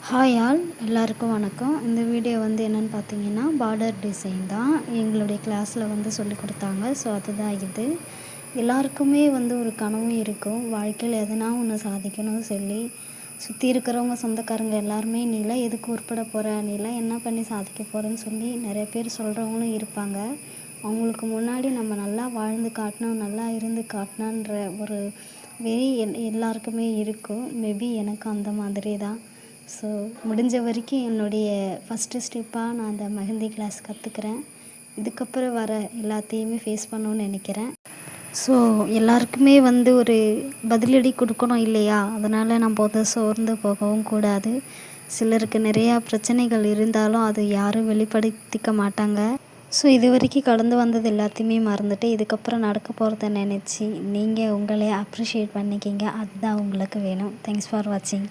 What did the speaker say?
Hi all எல்லாருக்கும் வணக்கம். இந்த வீடியோ வந்து என்னென்னு பார்த்தீங்கன்னா பார்டர் டிசைன் தான் எங்களுடைய கிளாஸில் வந்து சொல்லி கொடுத்தாங்க. ஸோ அதுதான் இது. எல்லாருக்குமே வந்து ஒரு கனவு இருக்கும், வாழ்க்கையில் எதனா ஒன்று சாதிக்கணும்னு சொல்லி. சுற்றி இருக்கிறவங்க சொந்தக்காரங்க எல்லாருமே நீலாம் எதுக்கு உருப்பட போகிற, நீலாம் என்ன பண்ணி சாதிக்க போகிறேன்னு சொல்லி நிறைய பேர் சொல்கிறவங்களும் இருப்பாங்க. அவங்களுக்கு முன்னாடி நம்ம நல்லா வாழ்ந்து காட்டணும், நல்லா இருந்து காட்டணுன்ற ஒரு வெறி எல்லாருக்குமே இருக்கும். மேபி எனக்கு அந்த மாதிரி தான். ஸோ முடிஞ்ச வரைக்கும் என்னுடைய ஃபஸ்ட்டு ஸ்டெப்பாக நான் அந்த மெஹந்தி கிளாஸ் கற்றுக்கிறேன். இதுக்கப்புறம் வர எல்லாத்தையுமே ஃபேஸ் பண்ணணுன்னு நினைக்கிறேன். ஸோ எல்லாருக்குமே வந்து ஒரு பதிலடி கொடுக்கணும் இல்லையா? அதனால் நம்ம வந்து சோர்ந்து போகவும் கூடாது. சிலருக்கு நிறையா பிரச்சனைகள் இருந்தாலும் அது யாரும் வெளிப்படுத்திக்க மாட்டாங்க. ஸோ இது வரைக்கும் கடந்து வந்தது எல்லாத்தையுமே மறந்துட்டு இதுக்கப்புறம் நடக்க போகிறத நினச்சி நீங்கள் உங்களே அப்ரிஷியேட் பண்ணிக்கிங்க. அதுதான் உங்களுக்கு வேணும். தேங்க்ஸ் ஃபார் வாட்சிங்.